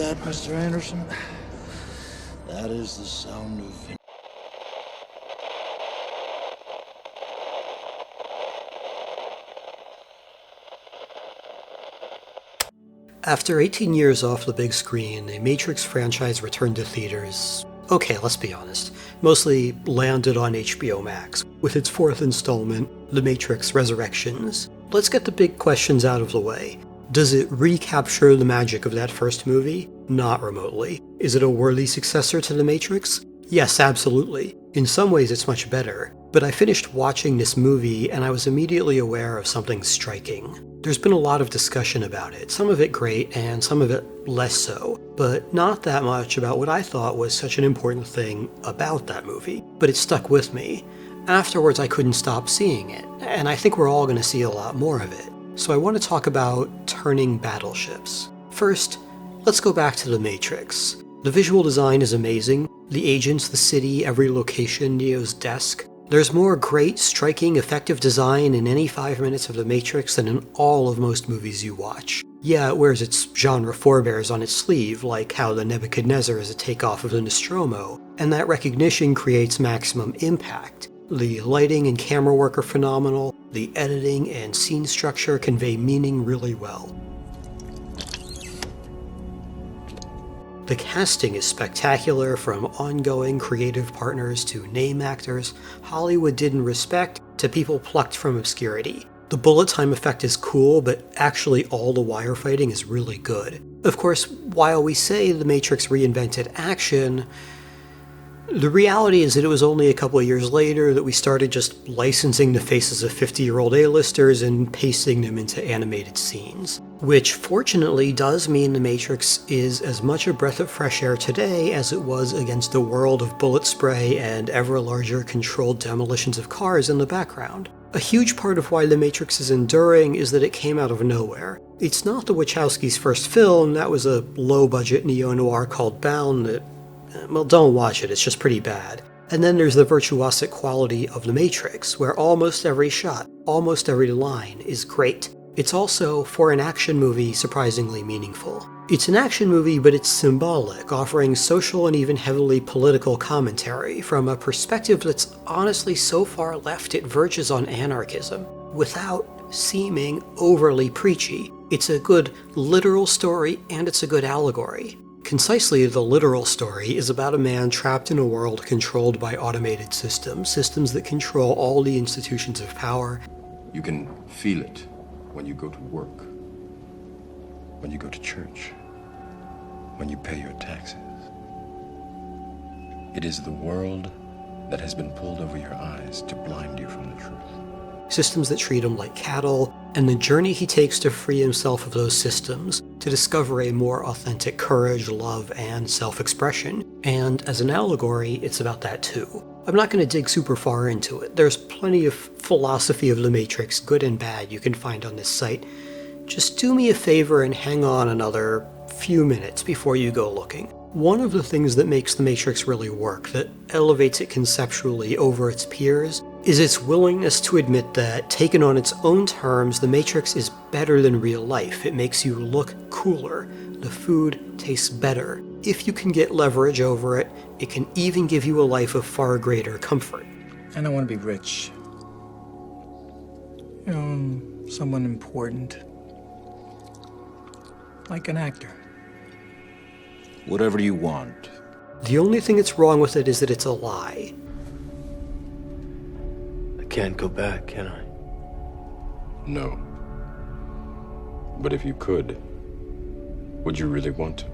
that, Mr. Anderson? That is the sound of... After 18 years off the big screen, the Matrix franchise returned to theaters. Okay, let's be honest. Mostly landed on HBO Max, with its fourth installment, The Matrix Resurrections. Let's get the big questions out of the way. Does it recapture the magic of that first movie? Not remotely. Is it a worthy successor to The Matrix? Yes, absolutely. In some ways it's much better. But I finished watching this movie and I was immediately aware of something striking. There's been a lot of discussion about it, some of it great and some of it less so, but not that much about what I thought was such an important thing about that movie. But it stuck with me. Afterwards I couldn't stop seeing it, and I think we're all going to see a lot more of it. So I want to talk about turning battleships. First, let's go back to The Matrix. The visual design is amazing. The agents, the city, every location, Neo's desk. There's more great, striking, effective design in any 5 minutes of The Matrix than in all of most movies you watch. Yeah, it wears its genre forebears on its sleeve, like how the Nebuchadnezzar is a takeoff of the Nostromo, and that recognition creates maximum impact. The lighting and camera work are phenomenal, the editing and scene structure convey meaning really well. The casting is spectacular, from ongoing creative partners to name actors Hollywood didn't respect to people plucked from obscurity. The bullet time effect is cool, but actually all the wire fighting is really good. Of course, while we say The Matrix reinvented action, the reality is that it was only a couple of years later that we started just licensing the faces of 50-year-old A-listers and pasting them into animated scenes. Which fortunately does mean The Matrix is as much a breath of fresh air today as it was against a world of bullet spray and ever larger controlled demolitions of cars in the background. A huge part of why The Matrix is enduring is that it came out of nowhere. It's not the Wachowskis' first film. That was a low-budget neo-noir called Bound that, well, don't watch it, it's just pretty bad. And then there's the virtuosic quality of The Matrix, where almost every shot, almost every line is great. It's also, for an action movie, surprisingly meaningful. It's an action movie, but it's symbolic, offering social and even heavily political commentary from a perspective that's honestly so far left it verges on anarchism, without seeming overly preachy. It's a good literal story, and it's a good allegory. Concisely, the literal story is about a man trapped in a world controlled by automated systems that control all the institutions of power. You can feel it when you go to work, when you go to church, when you pay your taxes. It is the world that has been pulled over your eyes to blind you from the truth. Systems that treat him like cattle, and the journey he takes to free himself of those systems, to discover a more authentic courage, love, and self-expression. And as an allegory, it's about that too. I'm not going to dig super far into it. There's plenty of philosophy of The Matrix, good and bad, you can find on this site. Just do me a favor and hang on another few minutes before you go looking. One of the things that makes The Matrix really work, that elevates it conceptually over its peers, is its willingness to admit that, taken on its own terms, The Matrix is better than real life. It makes you look cooler. The food tastes better. If you can get leverage over it, it can even give you a life of far greater comfort. I don't want to be rich. You know, someone important. Like an actor. Whatever you want. The only thing that's wrong with it is that it's a lie. I can't go back, can I? No. But if you could, would you really want to?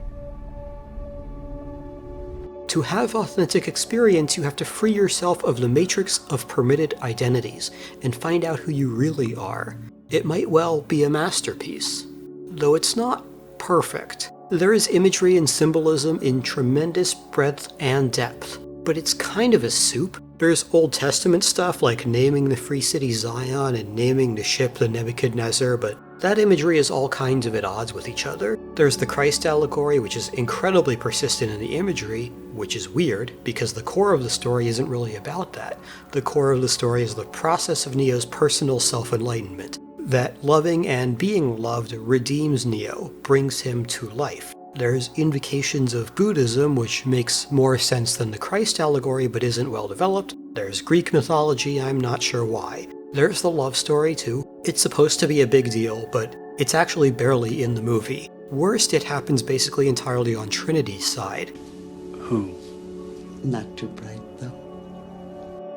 To have authentic experience, you have to free yourself of the matrix of permitted identities and find out who you really are. It might well be a masterpiece, though it's not perfect. There is imagery and symbolism in tremendous breadth and depth, but it's kind of a soup. There's Old Testament stuff like naming the free city Zion and naming the ship the Nebuchadnezzar, but that imagery is all kinds of at odds with each other. There's the Christ allegory, which is incredibly persistent in the imagery, which is weird because the core of the story isn't really about that. The core of the story is the process of Neo's personal self-enlightenment. That loving and being loved redeems Neo, brings him to life. There's invocations of Buddhism, which makes more sense than the Christ allegory but isn't well developed. There's Greek mythology, I'm not sure why. There's the love story too. It's supposed to be a big deal, but it's actually barely in the movie. Worst, it happens basically entirely on Trinity's side. Who? Not too bright, though.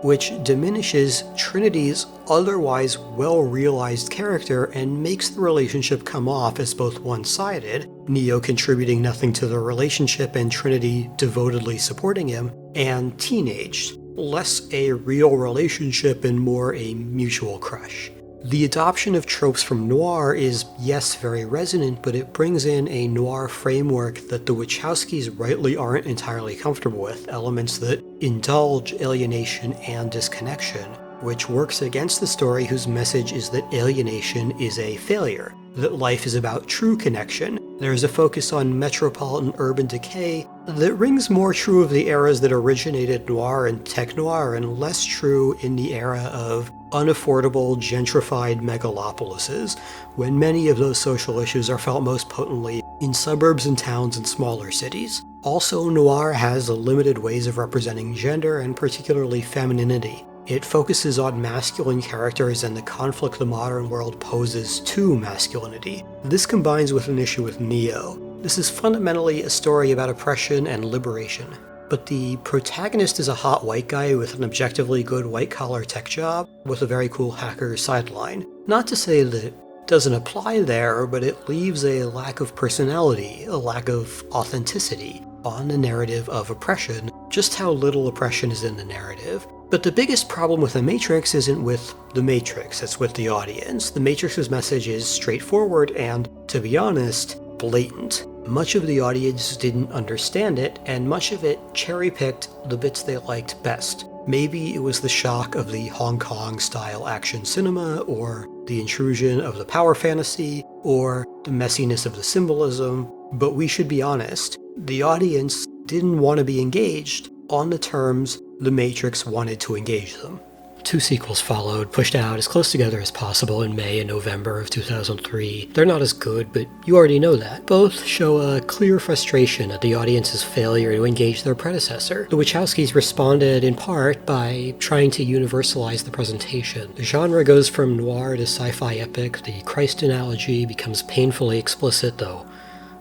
Which diminishes Trinity's otherwise well-realized character and makes the relationship come off as both one-sided, Neo contributing nothing to the relationship and Trinity devotedly supporting him, and teenaged, less a real relationship and more a mutual crush. The adoption of tropes from noir is, yes, very resonant, but it brings in a noir framework that the Wachowskis rightly aren't entirely comfortable with, elements that indulge alienation and disconnection, which works against the story whose message is that alienation is a failure, that life is about true connection. There's a focus on metropolitan urban decay that rings more true of the eras that originated noir and tech-noir and less true in the era of unaffordable, gentrified megalopolises, when many of those social issues are felt most potently in suburbs and towns and smaller cities. Also, noir has limited ways of representing gender and particularly femininity. It focuses on masculine characters and the conflict the modern world poses to masculinity. This combines with an issue with Neo. This is fundamentally a story about oppression and liberation. But the protagonist is a hot white guy with an objectively good white-collar tech job with a very cool hacker sideline. Not to say that it doesn't apply there, but it leaves a lack of personality, a lack of authenticity on the narrative of oppression, just how little oppression is in the narrative. But the biggest problem with The Matrix isn't with The Matrix, it's with the audience. The Matrix's message is straightforward and, to be honest, blatant. Much of the audience didn't understand it, and much of it cherry-picked the bits they liked best. Maybe it was the shock of the Hong Kong-style action cinema, or the intrusion of the power fantasy, or the messiness of the symbolism, but we should be honest, the audience didn't want to be engaged on the terms The Matrix wanted to engage them. 2 sequels followed, pushed out as close together as possible in May and November of 2003. They're not as good, but you already know that. Both show a clear frustration at the audience's failure to engage their predecessor. The Wachowskis responded in part by trying to universalize the presentation. The genre goes from noir to sci-fi epic. The Christ analogy becomes painfully explicit, though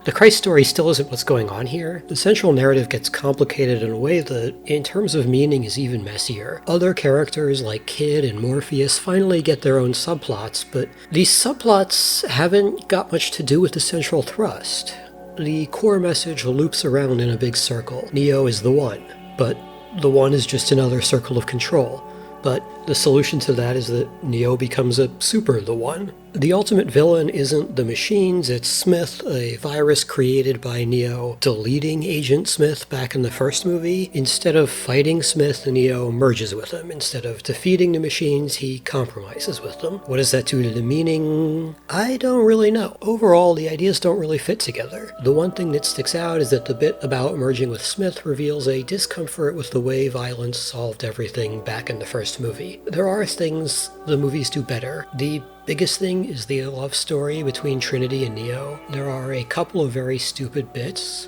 the Christ story still isn't what's going on here. The central narrative gets complicated in a way that, in terms of meaning, is even messier. Other characters like Kid and Morpheus finally get their own subplots, but these subplots haven't got much to do with the central thrust. The core message loops around in a big circle. Neo is the One, but the One is just another circle of control. But the solution to that is that Neo becomes a super the One. The ultimate villain isn't the machines, it's Smith, a virus created by Neo, deleting Agent Smith back in the first movie. Instead of fighting Smith, Neo merges with him. Instead of defeating the machines, he compromises with them. What does that do to the meaning? I don't really know. Overall, the ideas don't really fit together. The one thing that sticks out is that the bit about merging with Smith reveals a discomfort with the way violence solved everything back in the first movie. There are things the movies do better. The biggest thing is the love story between Trinity and Neo. There are a couple of very stupid bits.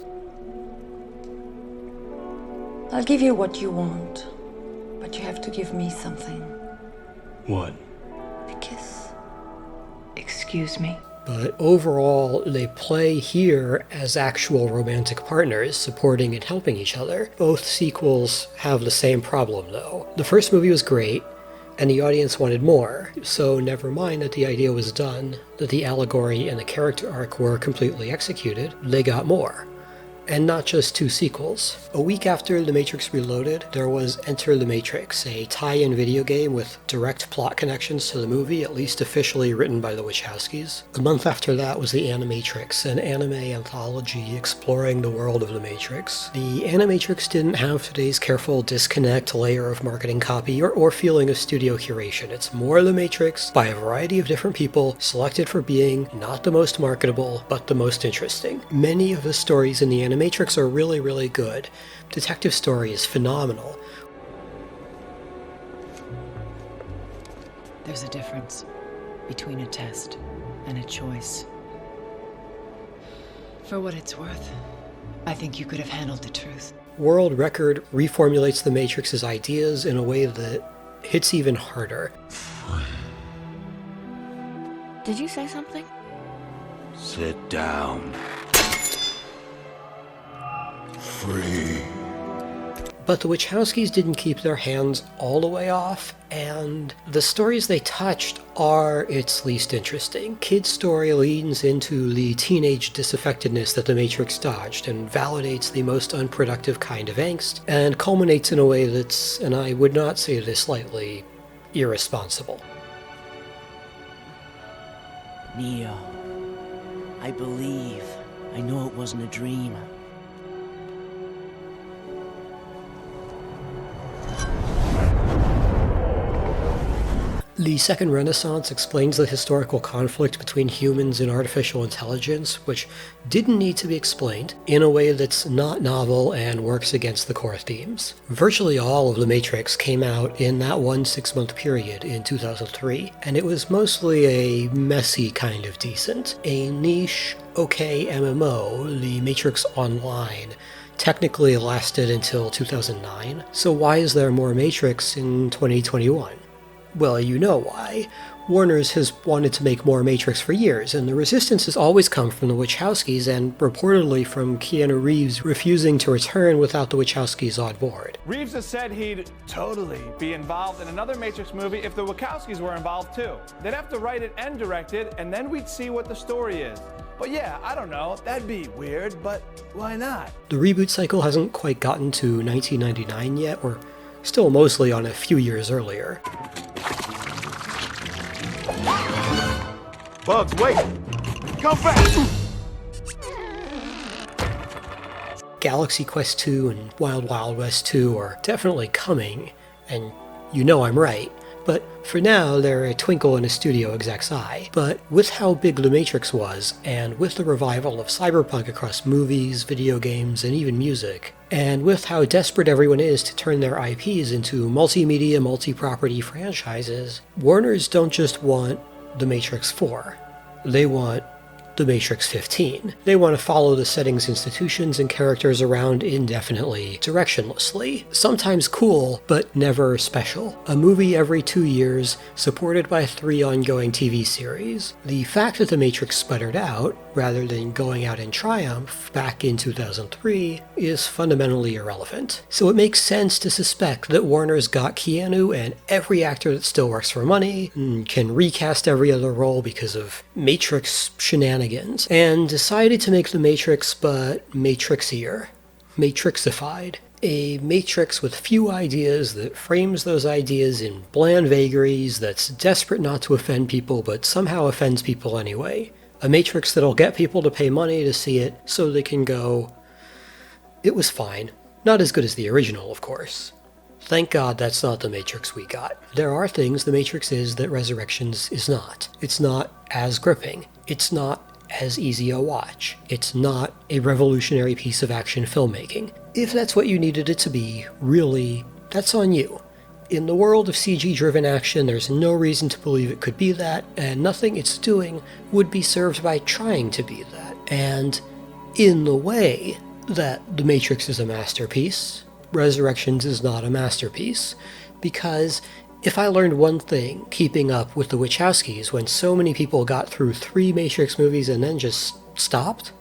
I'll give you what you want, but you have to give me something. What? A kiss. Excuse me. But overall, they play here as actual romantic partners, supporting and helping each other. Both sequels have the same problem, though. The first movie was great, and the audience wanted more, so never mind that the idea was done, that the allegory and the character arc were completely executed, they got more. And not just 2 sequels. A week after The Matrix Reloaded, there was Enter the Matrix, a tie-in video game with direct plot connections to the movie, at least officially written by the Wachowskis. A month after that was The Animatrix, an anime anthology exploring the world of The Matrix. The Animatrix didn't have today's careful disconnect layer of marketing copy or feeling of studio curation. It's more The Matrix by a variety of different people, selected for being not the most marketable, but the most interesting. Many of the stories in the Animatrix are really, really good. Detective Story is phenomenal. There's a difference between a test and a choice. For what it's worth, I think you could have handled the truth. World Record reformulates the Matrix's ideas in a way that hits even harder. Did you say something? Sit down. Free. But the Wachowskis didn't keep their hands all the way off, and the stories they touched are its least interesting. Kid's story leans into the teenage disaffectedness that the Matrix dodged and validates the most unproductive kind of angst, and culminates in a way that's, and I would not say this lightly, irresponsible. Neo, I believe. I know it wasn't a dream. The Second Renaissance explains the historical conflict between humans and artificial intelligence, which didn't need to be explained, in a way that's not novel and works against the core themes. Virtually all of The Matrix came out in that 1 6-month period in 2003, and it was mostly a messy kind of decent. A niche, okay MMO, The Matrix Online, technically lasted until 2009, so why is there more Matrix in 2021? Well, you know why. Warner's has wanted to make more Matrix for years, and the resistance has always come from the Wachowskis and reportedly from Keanu Reeves refusing to return without the Wachowskis on board. Reeves has said he'd totally be involved in another Matrix movie if the Wachowskis were involved too. They'd have to write it and direct it, and then we'd see what the story is. But yeah, I don't know, that'd be weird, but why not? The reboot cycle hasn't quite gotten to 1999 yet, we're still mostly on a few years earlier. Bugs, wait! Come back! Galaxy Quest 2 and Wild Wild West 2 are definitely coming, and you know I'm right. But for now, they're a twinkle in a studio exec's eye. But with how big The Matrix was, and with the revival of cyberpunk across movies, video games, and even music, and with how desperate everyone is to turn their IPs into multimedia, multi-property franchises, Warners don't just want The Matrix 4. They want The Matrix 15. They want to follow the setting's institutions and characters around indefinitely, directionlessly. Sometimes cool, but never special. A movie every 2 years, supported by 3 ongoing TV series. The fact that The Matrix sputtered out, rather than going out in triumph back in 2003, is fundamentally irrelevant. So it makes sense to suspect that Warner's got Keanu and every actor that still works for money, and can recast every other role because of Matrix shenanigans, and decided to make The Matrix but Matrixier. Matrixified. A Matrix with few ideas that frames those ideas in bland vagaries that's desperate not to offend people but somehow offends people anyway. A Matrix that'll get people to pay money to see it so they can go, it was fine. Not as good as the original, of course. Thank God that's not the Matrix we got. There are things The Matrix is that Resurrections is not. It's not as gripping. It's not as easy a watch. It's not a revolutionary piece of action filmmaking. If that's what you needed it to be, really, that's on you. In the world of CG-driven action, there's no reason to believe it could be that, and nothing it's doing would be served by trying to be that. And in the way that The Matrix is a masterpiece, Resurrections is not a masterpiece, because if I learned one thing keeping up with the Wachowskis when so many people got through 3 Matrix movies and then just stopped,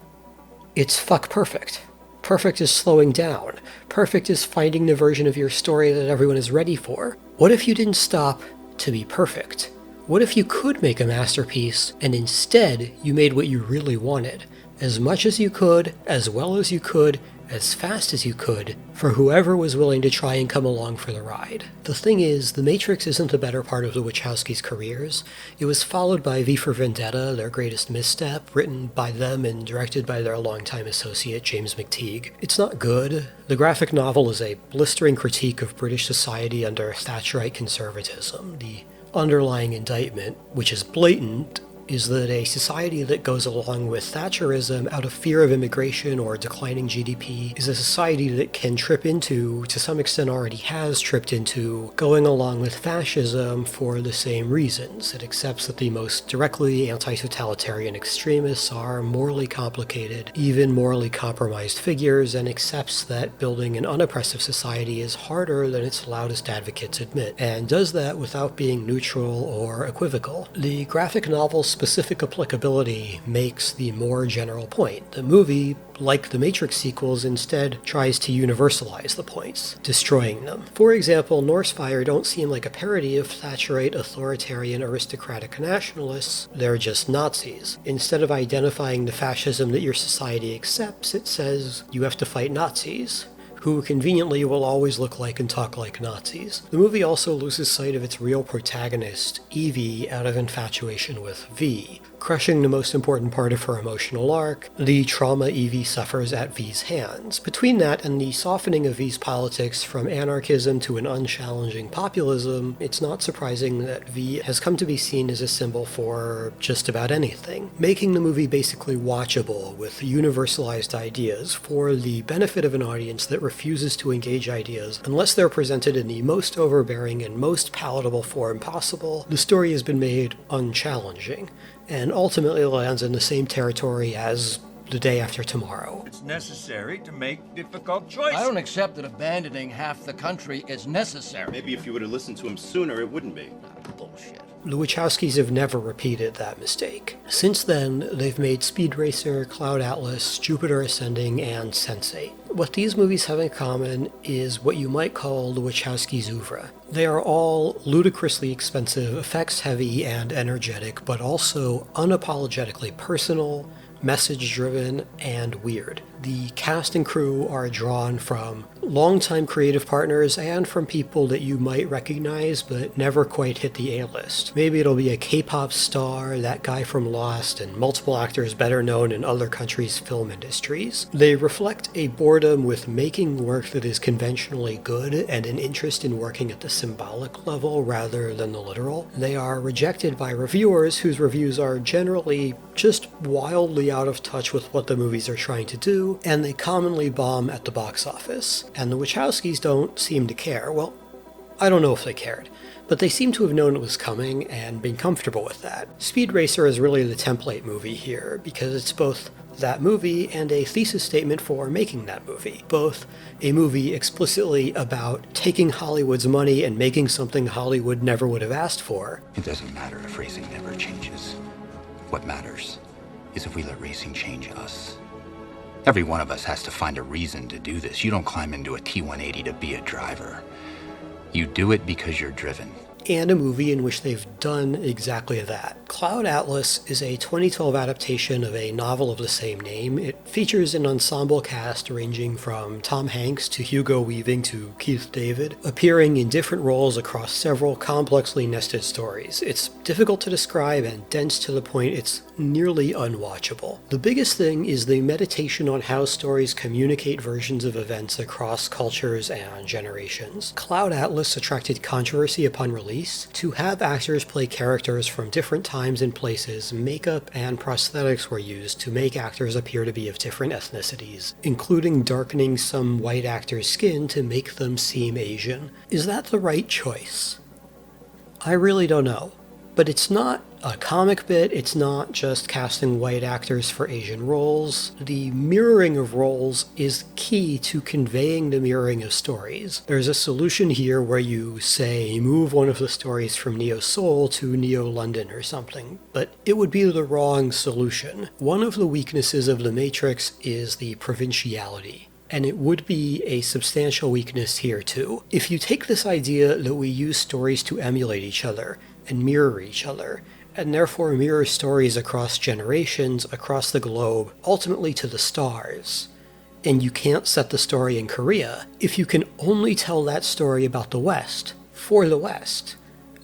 it's fuck perfect. Perfect is slowing down. Perfect is finding the version of your story that everyone is ready for. What if you didn't stop to be perfect? What if you could make a masterpiece and instead you made what you really wanted? As much as you could, as well as you could, as fast as you could, for whoever was willing to try and come along for the ride. The thing is, The Matrix isn't the better part of the Wachowskis' careers. It was followed by V for Vendetta, their greatest misstep, written by them and directed by their longtime associate, James McTeague. It's not good. The graphic novel is a blistering critique of British society under Thatcherite conservatism. The underlying indictment, which is blatant, is that a society that goes along with Thatcherism out of fear of immigration or declining GDP is a society that can trip into, to some extent already has tripped into, going along with fascism for the same reasons. It accepts that the most directly anti-totalitarian extremists are morally complicated, even morally compromised figures, and accepts that building an unoppressive society is harder than its loudest advocates admit, and does that without being neutral or equivocal. The graphic novel's specific applicability makes the more general point. The movie, like the Matrix sequels, instead tries to universalize the points, destroying them. For example, Norsefire don't seem like a parody of Thatcherite authoritarian aristocratic nationalists, they're just Nazis. Instead of identifying the fascism that your society accepts, it says you have to fight Nazis, who conveniently will always look like and talk like Nazis. The movie also loses sight of its real protagonist, Evie, out of infatuation with V, crushing the most important part of her emotional arc, the trauma Evie suffers at V's hands. Between that and the softening of V's politics from anarchism to an unchallenging populism, it's not surprising that V has come to be seen as a symbol for just about anything, making the movie basically watchable with universalized ideas for the benefit of an audience that refuses to engage ideas unless they're presented in the most overbearing and most palatable form possible. The story has been made unchallenging, and ultimately lands in the same territory as The Day After Tomorrow. It's necessary to make difficult choices. I don't accept that abandoning half the country is necessary. Maybe if you would have listened to him sooner, it wouldn't be. Bullshit. The Wachowskis have never repeated that mistake. Since then, they've made Speed Racer, Cloud Atlas, Jupiter Ascending, and Sense8. What these movies have in common is what you might call the Wachowskis' oeuvre. They are all ludicrously expensive, effects-heavy, and energetic, but also unapologetically personal, message-driven, and weird. The cast and crew are drawn from longtime creative partners and from people that you might recognize but never quite hit the A-list. Maybe it'll be a K-pop star, that guy from Lost, and multiple actors better known in other countries' film industries. They reflect a boredom with making work that is conventionally good and an interest in working at the symbolic level rather than the literal. They are rejected by reviewers whose reviews are generally just wildly out of touch with what the movies are trying to do, and they commonly bomb at the box office. And the Wachowskis don't seem to care. Well, I don't know if they cared, but they seem to have known it was coming and been comfortable with that. Speed Racer is really the template movie here, because it's both that movie and a thesis statement for making that movie. Both a movie explicitly about taking Hollywood's money and making something Hollywood never would have asked for. It doesn't matter if racing never changes. What matters is if we let racing change us. Every one of us has to find a reason to do this. You don't climb into a T-180 to be a driver. You do it because you're driven. And a movie in which they've done exactly that. Cloud Atlas is a 2012 adaptation of a novel of the same name. It features an ensemble cast ranging from Tom Hanks to Hugo Weaving to Keith David, appearing in different roles across several complexly nested stories. It's difficult to describe and dense to the point it's nearly unwatchable. The biggest thing is the meditation on how stories communicate versions of events across cultures and generations. Cloud Atlas attracted controversy upon release. To have actors play characters from different times and places, makeup and prosthetics were used to make actors appear to be of different ethnicities, including darkening some white actors' skin to make them seem Asian. Is that the right choice? I really don't know. But it's not a comic bit, it's not just casting white actors for Asian roles. The mirroring of roles is key to conveying the mirroring of stories. There's a solution here where you, say, move one of the stories from Neo-Seoul to Neo-London or something, but it would be the wrong solution. One of the weaknesses of The Matrix is the provinciality. And it would be a substantial weakness here too. If you take this idea that we use stories to emulate each other and mirror each other, and therefore mirror stories across generations, across the globe, ultimately to the stars, and you can't set the story in Korea, if you can only tell that story about the West, for the West,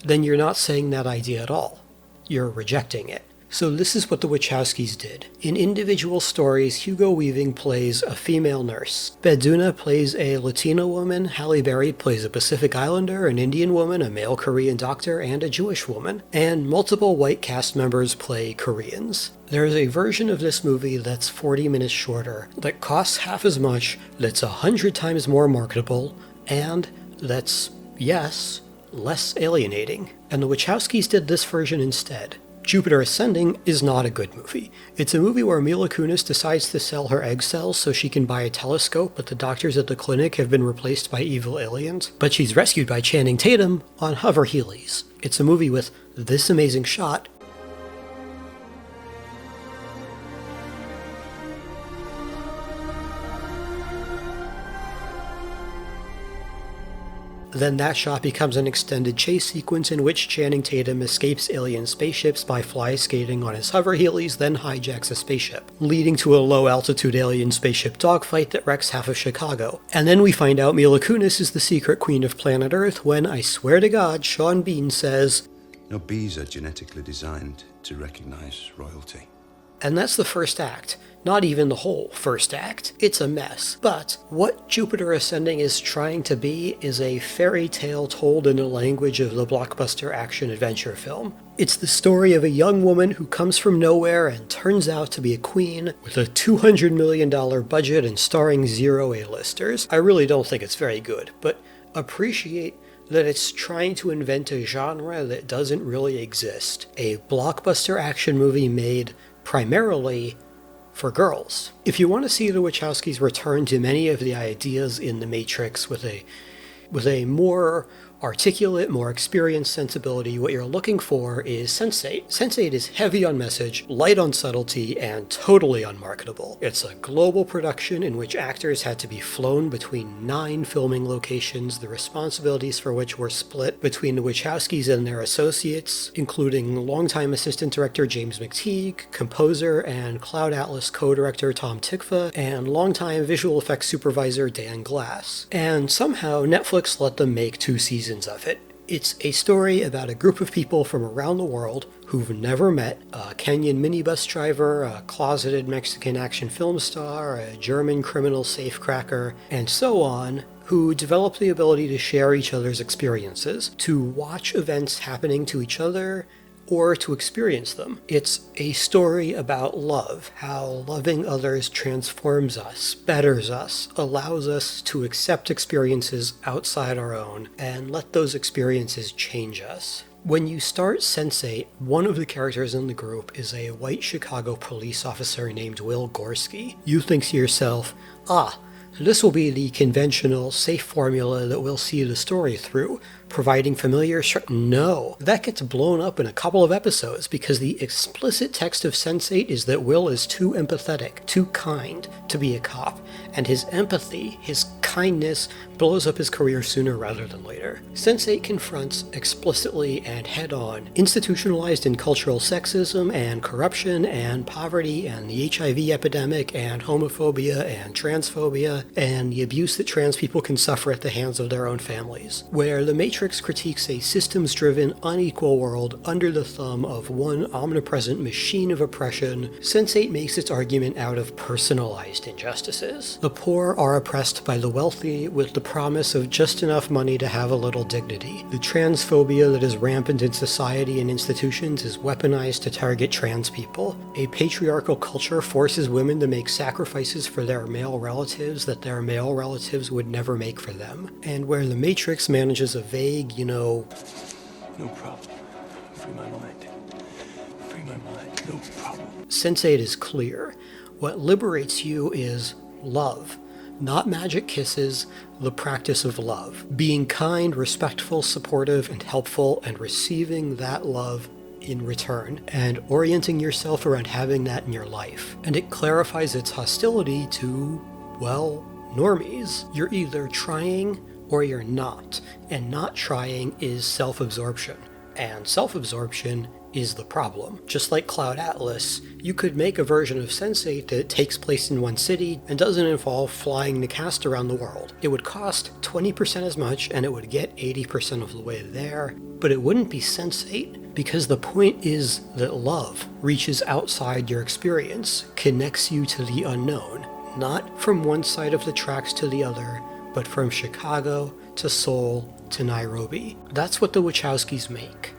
then you're not saying that idea at all. You're rejecting it. So this is what the Wachowskis did. In individual stories, Hugo Weaving plays a female nurse. Beduna plays a Latina woman. Halle Berry plays a Pacific Islander, an Indian woman, a male Korean doctor, and a Jewish woman. And multiple white cast members play Koreans. There is a version of this movie that's 40 minutes shorter, that costs half as much, that's 100 times more marketable, and that's, yes, less alienating. And the Wachowskis did this version instead. Jupiter Ascending is not a good movie. It's a movie where Mila Kunis decides to sell her egg cells so she can buy a telescope, but the doctors at the clinic have been replaced by evil aliens. But she's rescued by Channing Tatum on hover heelys. It's a movie with this amazing shot. Then that shot becomes an extended chase sequence in which Channing Tatum escapes alien spaceships by fly skating on his hover heelys, then hijacks a spaceship, leading to a low-altitude alien spaceship dogfight that wrecks half of Chicago. And then we find out Mila Kunis is the secret queen of planet Earth when, I swear to God, Sean Bean says, "No, bees are genetically designed to recognize royalty." And that's the first act. Not even the whole first act. It's a mess. But what Jupiter Ascending is trying to be is a fairy tale told in the language of the blockbuster action-adventure film. It's the story of a young woman who comes from nowhere and turns out to be a queen with a $200 million budget and starring 0 A-listers. I really don't think it's very good, but appreciate that it's trying to invent a genre that doesn't really exist. A blockbuster action movie made primarily for girls. If you want to see the Wachowskis return to many of the ideas in The Matrix with a more articulate, more experienced sensibility, what you're looking for is Sense8. Sense8 is heavy on message, light on subtlety, and totally unmarketable. It's a global production in which actors had to be flown between 9 filming locations, the responsibilities for which were split between the Wachowskis and their associates, including longtime assistant director James McTeague, composer and Cloud Atlas co-director Tom Tikva, and longtime visual effects supervisor Dan Glass. And somehow Netflix let them make 2 seasons of it. It's a story about a group of people from around the world who've never met, a Kenyan minibus driver, a closeted Mexican action film star, a German criminal safecracker, and so on, who develop the ability to share each other's experiences, to watch events happening to each other, or to experience them. It's a story about love, how loving others transforms us, betters us, allows us to accept experiences outside our own, and let those experiences change us. When you start Sense8, one of the characters in the group is a white Chicago police officer named Will Gorski. You think to yourself, this will be the conventional, safe formula that will see the story through, providing familiar No, that gets blown up in a couple of episodes because the explicit text of Sense8 is that Will is too empathetic, too kind to be a cop, and his empathy, his kindness, blows up his career sooner rather than later. Sense8 confronts explicitly and head-on institutionalized and cultural sexism and corruption and poverty and the HIV epidemic and homophobia and transphobia and the abuse that trans people can suffer at the hands of their own families. Where The Matrix critiques a systems-driven, unequal world under the thumb of one omnipresent machine of oppression, Sense8 makes its argument out of personalized injustices. The poor are oppressed by the wealthy with the promise of just enough money to have a little dignity. The transphobia that is rampant in society and institutions is weaponized to target trans people. A patriarchal culture forces women to make sacrifices for their male relatives that their male relatives would never make for them. And where The Matrix manages a vague, No problem. Free my mind. Free my mind. No problem. Sense8 is clear. What liberates you is love. Not magic kisses, the practice of love. Being kind, respectful, supportive, and helpful, and receiving that love in return, and orienting yourself around having that in your life. And it clarifies its hostility to, normies. You're either trying or you're not, and not trying is self-absorption. And self-absorption is the problem. Just like Cloud Atlas, you could make a version of Sense8 that takes place in one city and doesn't involve flying the cast around the world. It would cost 20% as much and it would get 80% of the way there, but it wouldn't be Sense8 Because the point is that love reaches outside your experience, connects you to the unknown, not from one side of the tracks to the other, but from Chicago to Seoul to Nairobi. That's what the Wachowskis make.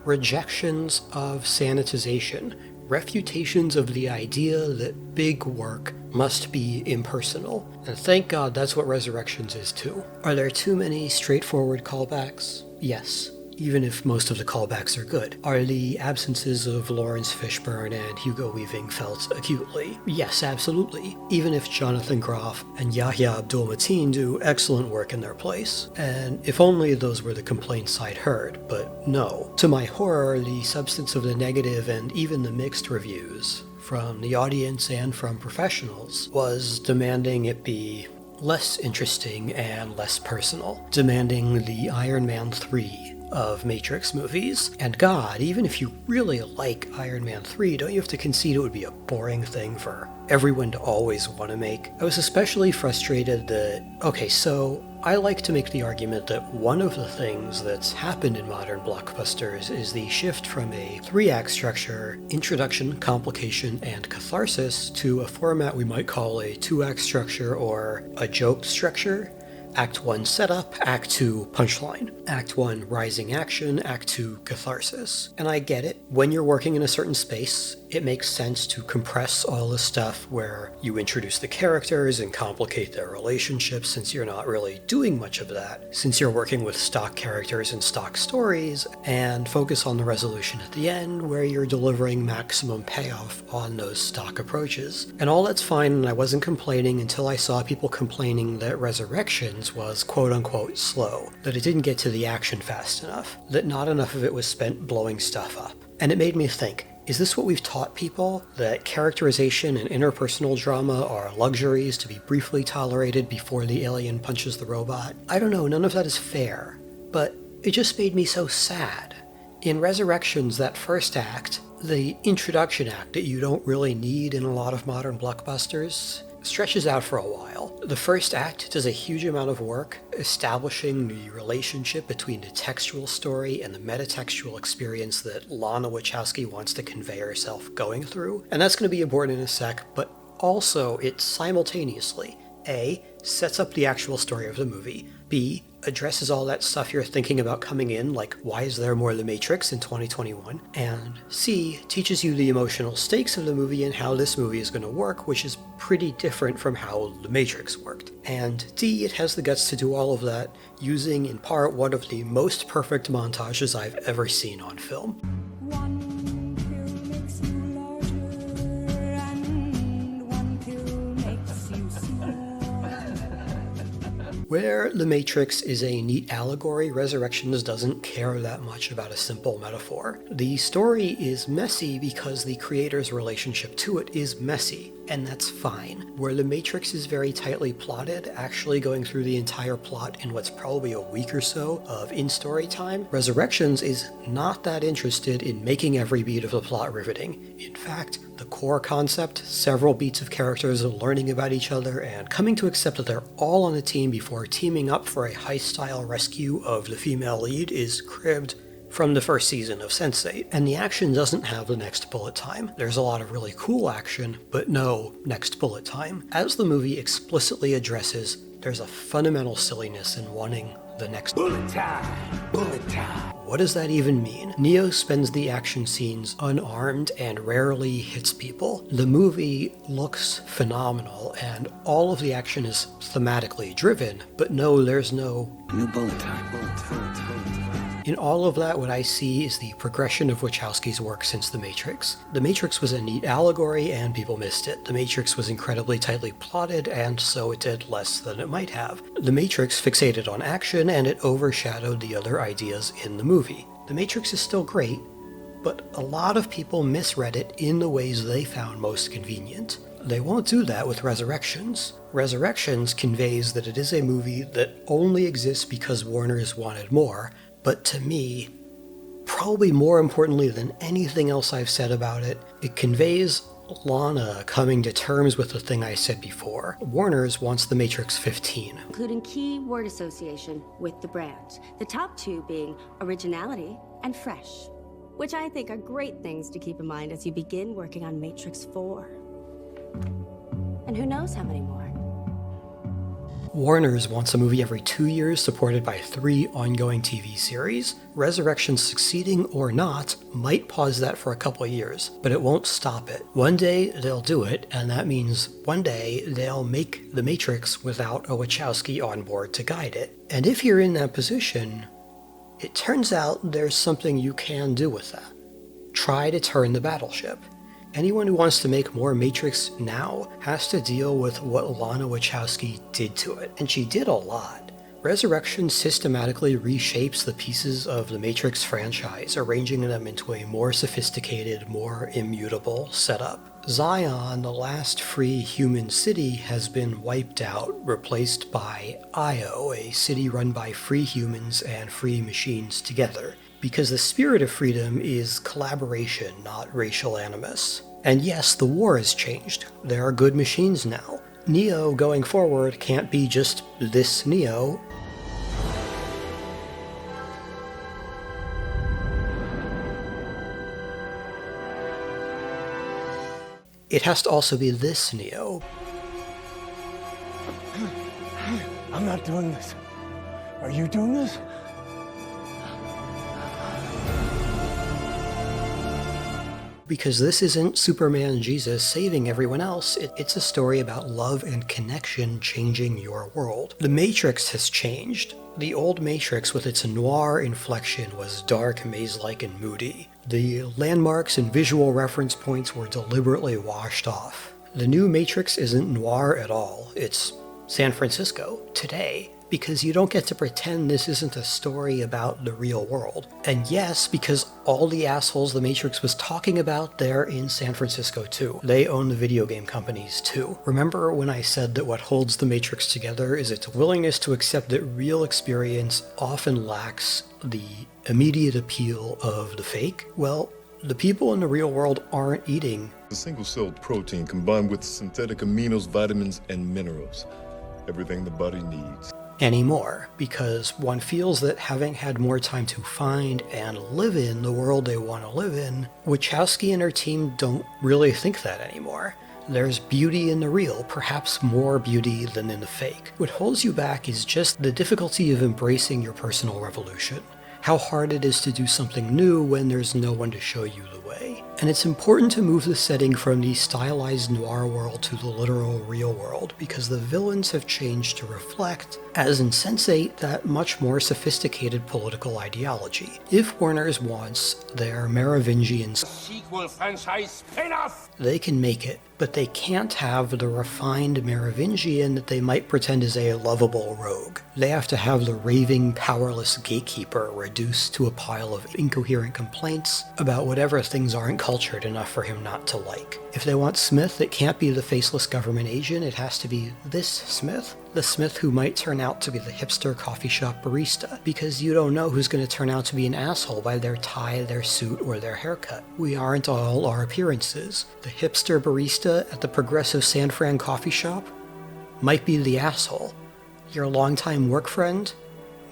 Rejections of sanitization, refutations of the idea that big work must be impersonal. And thank God that's what Resurrections is too. Are there too many straightforward callbacks? Yes, even if most of the callbacks are good. Are the absences of Lawrence Fishburne and Hugo Weaving felt acutely? Yes, absolutely. Even if Jonathan Groff and Yahya Abdul-Mateen do excellent work in their place. And if only those were the complaints I'd heard, but no. To my horror, the substance of the negative and even the mixed reviews from the audience and from professionals was demanding it be less interesting and less personal, demanding the Iron Man 3 of Matrix movies. And God, even if you really like Iron Man 3, don't you have to concede it would be a boring thing for everyone to always want to make? I was especially frustrated that, okay, so I like to make the argument that one of the things that's happened in modern blockbusters is the shift from a 3-act structure, introduction, complication, and catharsis, to a format we might call a 2-act structure or a joke structure. Act 1 setup, Act 2 punchline. Act 1 rising action, Act 2 catharsis. And I get it. When you're working in a certain space, it makes sense to compress all the stuff where you introduce the characters and complicate their relationships, since you're not really doing much of that, since you're working with stock characters and stock stories, and focus on the resolution at the end where you're delivering maximum payoff on those stock approaches. And all that's fine, and I wasn't complaining until I saw people complaining that Resurrections was quote-unquote slow, that it didn't get to the action fast enough, that not enough of it was spent blowing stuff up. And it made me think, is this what we've taught people? That characterization and interpersonal drama are luxuries to be briefly tolerated before the alien punches the robot? I don't know, none of that is fair, but it just made me so sad. In Resurrections, that first act, the introduction act that you don't really need in a lot of modern blockbusters, stretches out for a while. The first act does a huge amount of work establishing the relationship between the textual story and the metatextual experience that Lana Wachowski wants to convey herself going through. And that's going to be important in a sec, but also it simultaneously, A, sets up the actual story of the movie, B, addresses all that stuff you're thinking about coming in, like why is there more The Matrix in 2021, and C, teaches you the emotional stakes of the movie and how this movie is going to work, which is pretty different from how The Matrix worked. And D, it has the guts to do all of that, using in part one of the most perfect montages I've ever seen on film. Where The Matrix is a neat allegory, Resurrections doesn't care that much about a simple metaphor. The story is messy because the creator's relationship to it is messy, and that's fine. Where The Matrix is very tightly plotted, actually going through the entire plot in what's probably a week or so of in-story time, Resurrections is not that interested in making every beat of the plot riveting. In fact, the core concept, several beats of characters learning about each other and coming to accept that they're all on a team before teaming up for a heist-style rescue of the female lead, is cribbed from the first season of Sense8. And the action doesn't have the next bullet time. There's a lot of really cool action, but no next bullet time. As the movie explicitly addresses, there's a fundamental silliness in wanting the next bullet time. Bullet time. What does that even mean? Neo spends the action scenes unarmed and rarely hits people. The movie looks phenomenal and all of the action is thematically driven, but no, there's no new bullet time. Bullet time. In all of that, what I see is the progression of Wachowski's work since The Matrix. The Matrix was a neat allegory and people missed it. The Matrix was incredibly tightly plotted and so it did less than it might have. The Matrix fixated on action and it overshadowed the other ideas in the movie. The Matrix is still great, but a lot of people misread it in the ways they found most convenient. They won't do that with Resurrections. Resurrections conveys that it is a movie that only exists because Warner's wanted more, but to me, probably more importantly than anything else I've said about it, it conveys Lana coming to terms with the thing I said before. Warner's wants The Matrix 15. Including key word association with the brand. The top two being originality and fresh. which I think are great things to keep in mind as you begin working on Matrix 4. And who knows how many more. Warner's wants a movie every 2 years supported by 3 ongoing TV series. Resurrection, succeeding or not, might pause that for a couple of years, but it won't stop it. One day they'll do it, and that means one day they'll make The Matrix without a Wachowski on board to guide it. And if you're in that position, it turns out there's something you can do with that. Try to turn the battleship. Anyone who wants to make more Matrix now has to deal with what Lana Wachowski did to it, and she did a lot. Resurrection systematically reshapes the pieces of the Matrix franchise, arranging them into a more sophisticated, more immutable setup. Zion, the last free human city, has been wiped out, replaced by Io, a city run by free humans and free machines together. Because the spirit of freedom is collaboration, not racial animus. And yes, the war has changed. There are good machines now. Neo going forward can't be just this Neo. It has to also be this Neo. I'm not doing this. Are you doing this? Because this isn't Superman Jesus saving everyone else, it's a story about love and connection changing your world. The Matrix has changed. The old Matrix with its noir inflection was dark, maze-like, and moody. The landmarks and visual reference points were deliberately washed off. The new Matrix isn't noir at all. It's San Francisco, today. Because you don't get to pretend this isn't a story about the real world. And yes, because all the assholes the Matrix was talking about, they're in San Francisco too. They own the video game companies too. Remember when I said that what holds the Matrix together is its willingness to accept that real experience often lacks the immediate appeal of the fake? Well, the people in the real world aren't eating a single-celled protein combined with synthetic aminos, vitamins, and minerals. Everything the body needs. Anymore, because one feels that having had more time to find and live in the world they want to live in, Wachowski and her team don't really think that anymore. There's beauty in the real, perhaps more beauty than in the fake. What holds you back is just the difficulty of embracing your personal revolution. How hard it is to do something new when there's no one to show you the way. And it's important to move the setting from the stylized noir world to the literal real world, because the villains have changed to reflect, as in Sense8, that much more sophisticated political ideology. If Warner's wants their Merovingian sequel franchise spin-off, they can make it, but they can't have the refined Merovingian that they might pretend is a lovable rogue. They have to have the raving, powerless gatekeeper reduced to a pile of incoherent complaints about whatever things aren't cultured enough for him not to like. If they want Smith, it can't be the faceless government agent, it has to be this Smith. The Smith who might turn out to be the hipster coffee shop barista, because you don't know who's going to turn out to be an asshole by their tie, their suit, or their haircut. We aren't all our appearances. The hipster barista at the progressive San Fran coffee shop might be the asshole. Your longtime work friend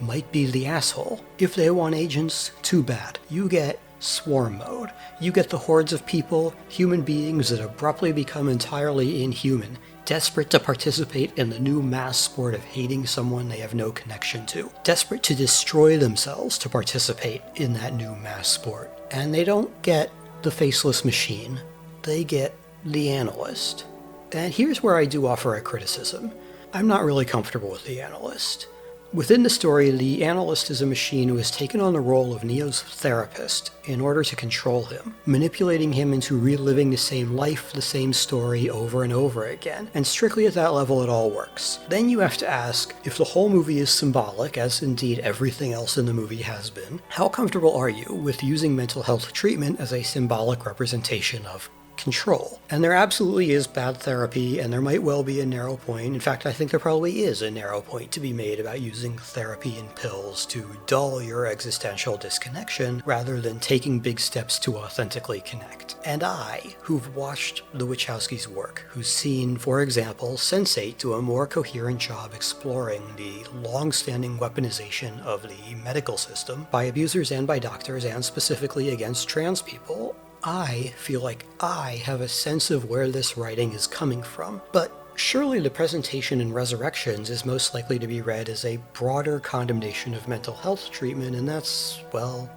might be the asshole. If they want agents, too bad. You get swarm mode. You get the hordes of people, human beings that abruptly become entirely inhuman, desperate to participate in the new mass sport of hating someone they have no connection to, desperate to destroy themselves to participate in that new mass sport. And they don't get the faceless machine, they get the analyst. And here's where I do offer a criticism. I'm not really comfortable with the analyst. Within the story, the analyst is a machine who has taken on the role of Neo's therapist in order to control him, manipulating him into reliving the same life, the same story over and over again, and strictly at that level it all works. Then you have to ask, if the whole movie is symbolic, as indeed everything else in the movie has been, how comfortable are you with using mental health treatment as a symbolic representation of control. And there absolutely is bad therapy, and there might well be a narrow point. In fact, I think there probably is a narrow point to be made about using therapy and pills to dull your existential disconnection rather than taking big steps to authentically connect. And I, who've watched the Wachowskis' work, who's seen, for example, Sense8 do a more coherent job exploring the long-standing weaponization of the medical system by abusers and by doctors, and specifically against trans people, I feel like I have a sense of where this writing is coming from. But surely the presentation in Resurrections is most likely to be read as a broader condemnation of mental health treatment, and that's, well,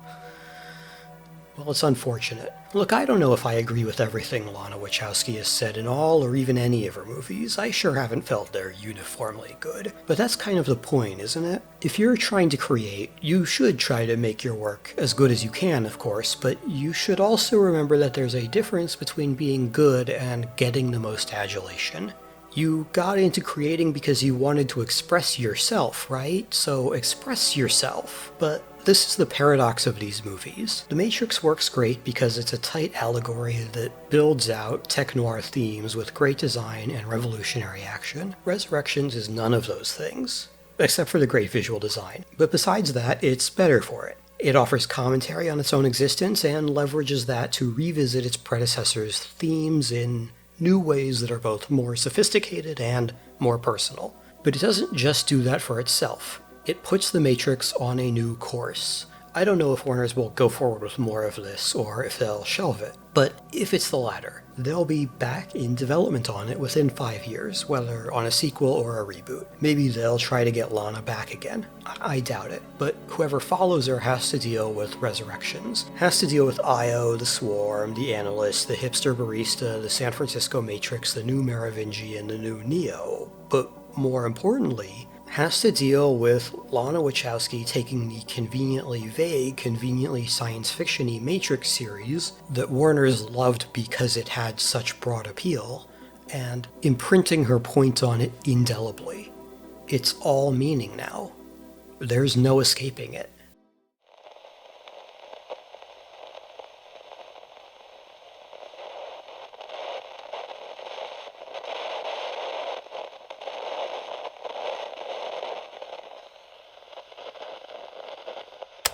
it's unfortunate. Look, I don't know if I agree with everything Lana Wachowski has said in all or even any of her movies. I sure haven't felt they're uniformly good. But that's kind of the point, isn't it? If you're trying to create, you should try to make your work as good as you can, of course, but you should also remember that there's a difference between being good and getting the most adulation. You got into creating because you wanted to express yourself, right? So express yourself. But this is the paradox of these movies. The Matrix works great because it's a tight allegory that builds out tech-noir themes with great design and revolutionary action. Resurrections is none of those things, except for the great visual design. But besides that, it's better for it. It offers commentary on its own existence and leverages that to revisit its predecessor's themes in new ways that are both more sophisticated and more personal. But it doesn't just do that for itself. It puts The Matrix on a new course. I don't know if Warner's will go forward with more of this, or if they'll shelve it. But if it's the latter, they'll be back in development on it within 5 years, whether on a sequel or a reboot. Maybe they'll try to get Lana back again. I doubt it, but whoever follows her has to deal with Resurrections. Has to deal with Io, the Swarm, the Analyst, the Hipster Barista, the San Francisco Matrix, the new Merovingian, the new Neo. But more importantly, has to deal with Lana Wachowski taking the conveniently vague, conveniently science fiction-y Matrix series that Warner's loved because it had such broad appeal, and imprinting her point on it indelibly. It's all meaning now. There's no escaping it.